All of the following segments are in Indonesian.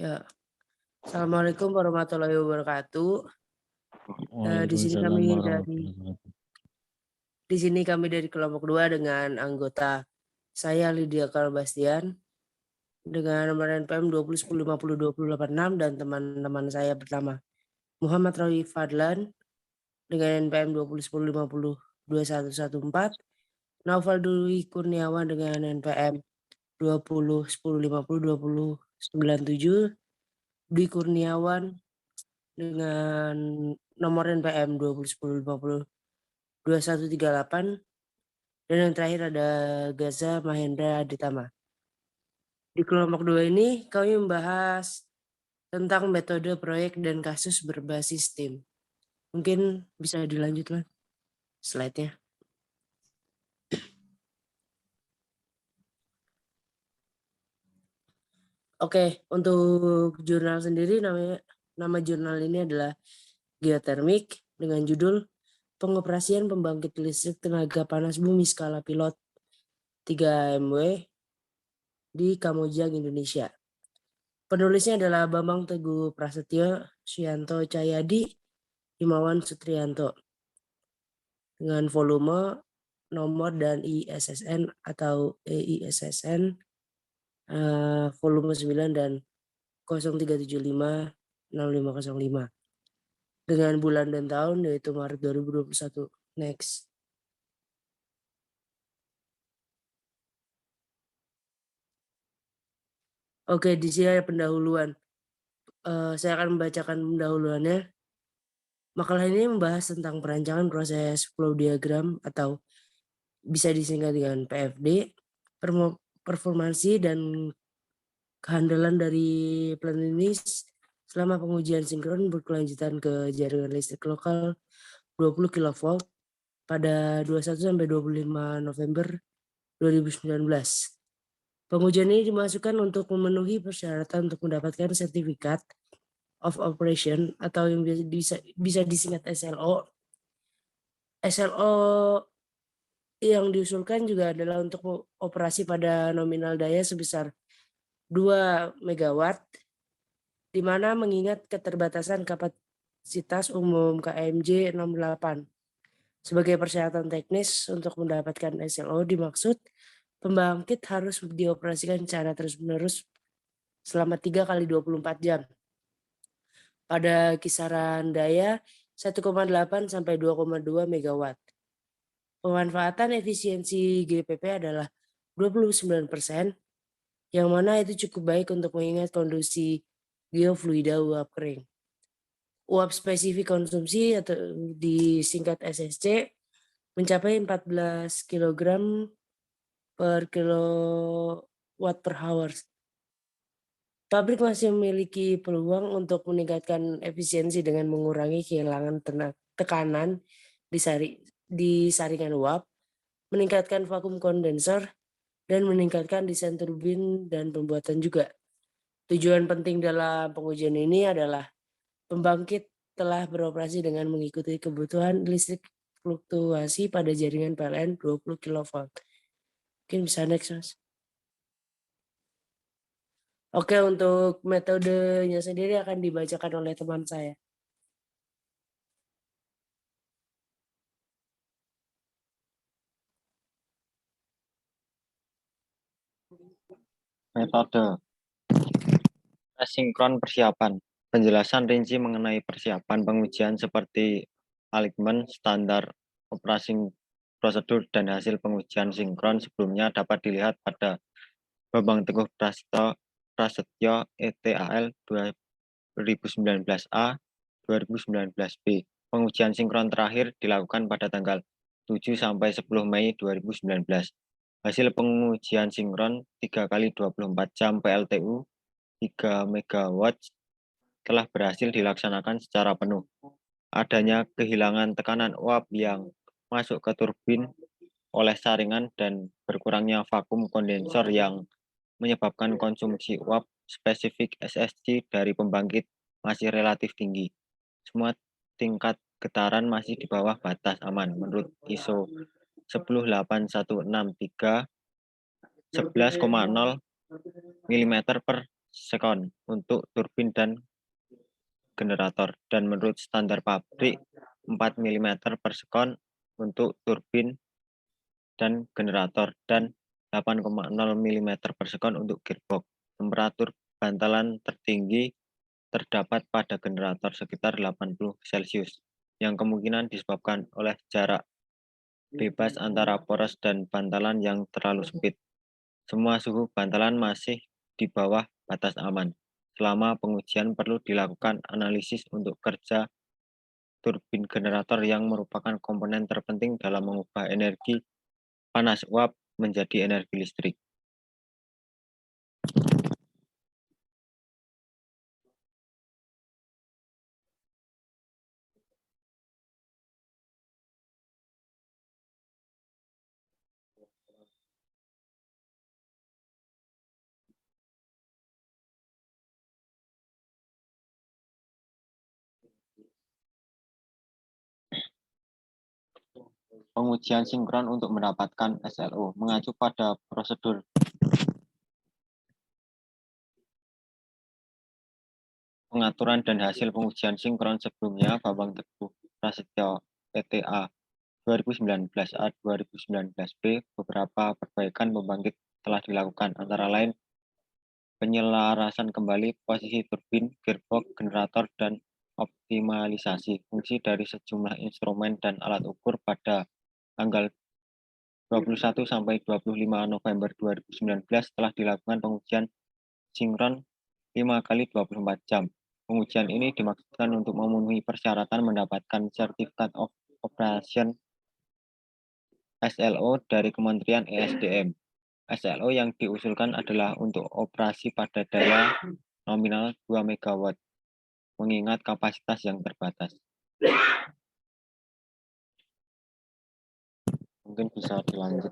Ya, Assalamualaikum warahmatullahi wabarakatuh. Di sini Waalaikumsalam kami dari warahmatullahi wabarakatuh. kelompok 2 dengan anggota saya Lydia Kalbastian dengan nomor NPM 2010502086 dan teman-teman saya pertama Muhammad Rawi Fadlan dengan NPM 2010502114, Naufal Dwi Kurniawan dengan NPM 2010502097, Dwi Kurniawan dengan nomor NPM 2010502138, dan yang terakhir ada Gaza Mahendra Aditama. Di kelompok 2 ini kami membahas tentang metode proyek dan kasus berbasis tim. Mungkin bisa dilanjutkan slide-nya. Oke, untuk jurnal sendiri nama jurnal ini adalah Geotermik dengan judul Pengoperasian Pembangkit Listrik Tenaga Panas Bumi Skala Pilot 3 MW di Kamojang, Indonesia. Penulisnya adalah Bambang Teguh Prasetyo, Suyanto Cahyadi, Himawan Sutrianto. Dengan volume, nomor, dan ISSN atau EISSN volume 9 dan 03756505. Dengan bulan dan tahun yaitu Maret 2021. Next. Oke, di sini ada pendahuluan. Saya akan membacakan pendahuluannya. Makalah ini membahas tentang perancangan proses flow diagram atau bisa disingkat dengan PFD, performansi dan kehandalan dari plan ini selama pengujian sinkron berkelanjutan ke jaringan listrik lokal 20 kV pada 21 sampai 25 November 2019. Pengujian ini dimasukkan untuk memenuhi persyaratan untuk mendapatkan sertifikat of operation atau yang bisa disingkat SLO. SLO yang diusulkan juga adalah untuk operasi pada nominal daya sebesar 2 MW, di mana mengingat keterbatasan kapasitas umum KMJ 68. Sebagai persyaratan teknis untuk mendapatkan SLO dimaksud pembangkit harus dioperasikan secara terus-menerus selama 3 kali 24 jam. Pada kisaran daya 1,8 sampai 2,2 MW. Pemanfaatan efisiensi GPP adalah 29%, yang mana itu cukup baik untuk mengingat kondisi geofluida uap kering. Uap spesifik konsumsi atau disingkat SSC mencapai 14 kg per kilowatt per hour. Pabrik masih memiliki peluang untuk meningkatkan efisiensi dengan mengurangi kehilangan tekanan di saringan uap, meningkatkan vakum kondensor, dan meningkatkan desain turbin dan pembuatan juga. Tujuan penting dalam pengujian ini adalah pembangkit telah beroperasi dengan mengikuti kebutuhan listrik fluktuasi pada jaringan PLN 20 kV. Mungkin bisa next, Mas. Oke, untuk metodenya sendiri akan dibacakan oleh teman saya. Metode asinkron persiapan. Penjelasan rinci mengenai persiapan pengujian seperti alignment, standar operasi prosedur, dan hasil pengujian sinkron sebelumnya dapat dilihat pada Bambang Teguh Prasetyo ETAL 2019A 2019B. Pengujian sinkron terakhir dilakukan pada tanggal 7 sampai 10 Mei 2019. Hasil pengujian sinkron 3 kali 24 jam PLTU 3 MW telah berhasil dilaksanakan secara penuh. Adanya kehilangan tekanan uap yang masuk ke turbin oleh saringan dan berkurangnya vakum kondensor yang menyebabkan konsumsi uap spesifik SSC dari pembangkit masih relatif tinggi. Semua tingkat getaran masih di bawah batas aman menurut ISO 10863 11,0 mm per sekon untuk turbin dan generator, dan menurut standar pabrik 4 mm per sekon untuk turbin dan generator, dan 8,0 mm per sekon untuk gearbox. Temperatur bantalan tertinggi terdapat pada generator sekitar 80 Celcius, yang kemungkinan disebabkan oleh jarak bebas antara poros dan bantalan yang terlalu sempit. Semua suhu bantalan masih di bawah batas aman. Selama pengujian perlu dilakukan analisis untuk kerja turbin generator yang merupakan komponen terpenting dalam mengubah energi panas uap menjadi energi listrik. Pengujian sinkron untuk mendapatkan SLO mengacu pada prosedur pengaturan dan hasil pengujian sinkron sebelumnya. Bambang Teguh Prasetyo, PTA 2019A 2019B. Beberapa perbaikan pembangkit telah dilakukan, antara lain penyelarasan kembali posisi turbin, gearbox, generator, dan optimalisasi fungsi dari sejumlah instrumen dan alat ukur pada tanggal 21 sampai 25 November 2019 telah dilakukan pengujian sinkron 5 kali 24 jam. Pengujian ini dimaksudkan untuk memenuhi persyaratan mendapatkan Certificate of Operation SLO dari Kementerian ESDM. SLO yang diusulkan adalah untuk operasi pada daya nominal 2 MW, mengingat kapasitas yang terbatas. Mungkin bisa dilanjut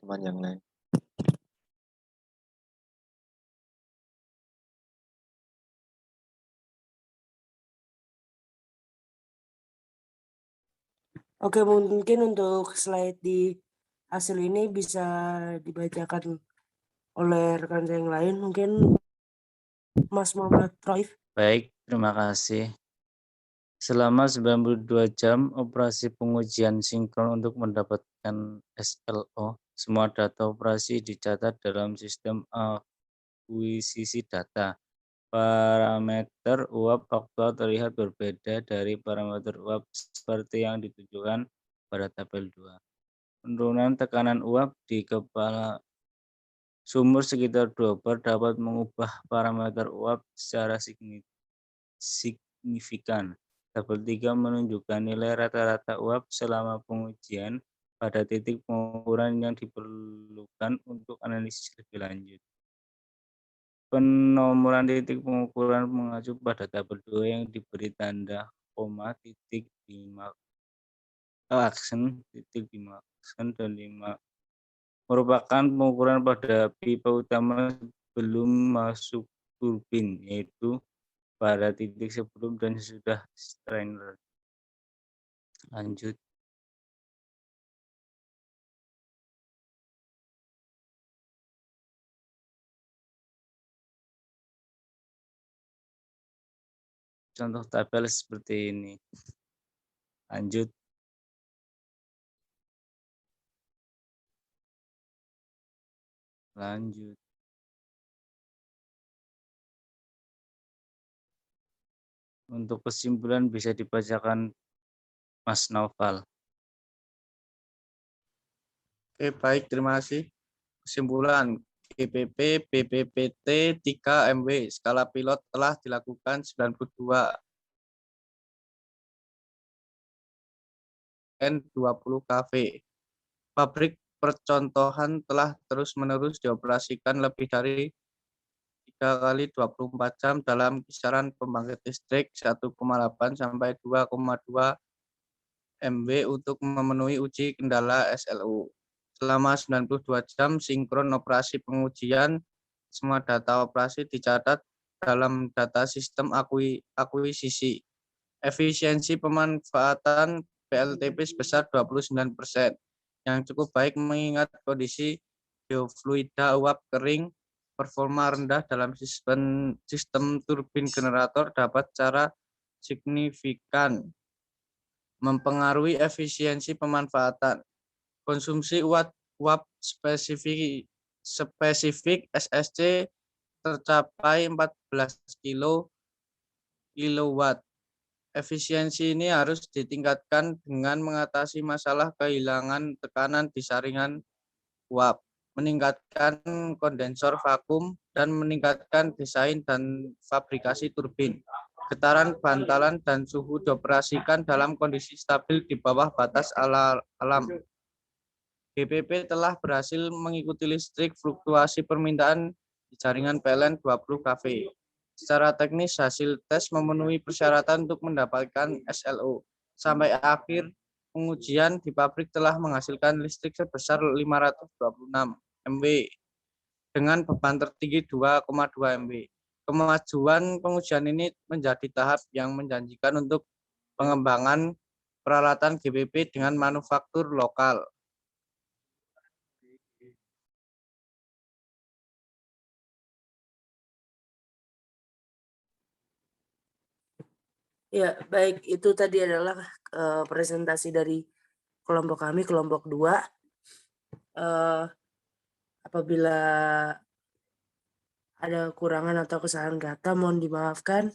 teman yang lain. Oke, mungkin untuk slide di hasil ini bisa dibacakan oleh rekan saya yang lain. Mungkin Mas Muhammad Raif. Baik, terima kasih. Selama 92 jam operasi pengujian sinkron untuk mendapatkan SLO, semua data operasi dicatat dalam sistem akuisisi data. Parameter uap faktual terlihat berbeda dari parameter uap seperti yang ditunjukkan pada tabel 2. Penurunan tekanan uap di kepala sumur sekitar 2 bar dapat mengubah parameter uap secara signifikan. Tabel 3 menunjukkan nilai rata-rata uap selama pengujian pada titik pengukuran yang diperlukan untuk analisis lebih lanjut. Penomoran titik pengukuran mengacu pada tabel 2 yang diberi tanda koma, titik 5 aksen, titik 5 aksen, dan 5 merupakan pengukuran pada pipa utama sebelum masuk turbin, yaitu pada titik sebelum dan sesudah strainer. Lanjut. Contoh tabel seperti ini. Lanjut. Lanjut. Untuk kesimpulan bisa dibacakan Mas Naufal. Oke, baik, terima kasih. Kesimpulan, GPP BPPT 3 MW skala pilot telah dilakukan 92 N20 kV. Pabrik percontohan telah terus-menerus dioperasikan lebih dari 3 kali 24 jam dalam kisaran pembangkit listrik 1,8 sampai 2,2 MW untuk memenuhi uji kendala SLO. Selama 92 jam sinkron operasi pengujian, semua data operasi dicatat dalam data sistem akuisisi. Efisiensi pemanfaatan PLTP sebesar 29%, yang cukup baik mengingat kondisi biofluida uap kering performa rendah dalam sistem turbin generator dapat secara signifikan mempengaruhi efisiensi pemanfaatan. Konsumsi uap spesifik SSC tercapai 14 kilowatt. Efisiensi ini harus ditingkatkan dengan mengatasi masalah kehilangan tekanan di saringan uap, meningkatkan kondensor vakum, dan meningkatkan desain dan fabrikasi turbin. Getaran, bantalan, dan suhu dioperasikan dalam kondisi stabil di bawah batas alam. GPP telah berhasil mengikuti listrik fluktuasi permintaan di jaringan PLN 20 kV. Secara teknis, hasil tes memenuhi persyaratan untuk mendapatkan SLO. Sampai akhir pengujian di pabrik telah menghasilkan listrik sebesar 526 MW dengan beban tertinggi 2,2 MW. Kemajuan pengujian ini menjadi tahap yang menjanjikan untuk pengembangan peralatan GPP dengan manufaktur lokal. Ya, baik. Itu tadi adalah presentasi dari kelompok kami, kelompok 2. Apabila ada kekurangan atau kesalahan kata, mohon dimaafkan.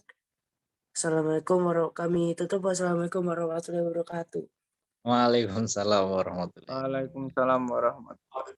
Kami tutup. Wassalamualaikum warahmatullahi wabarakatuh. Waalaikumsalam warahmatullahi wabarakatuh. Waalaikumsalam warahmatullahi wabarakatuh.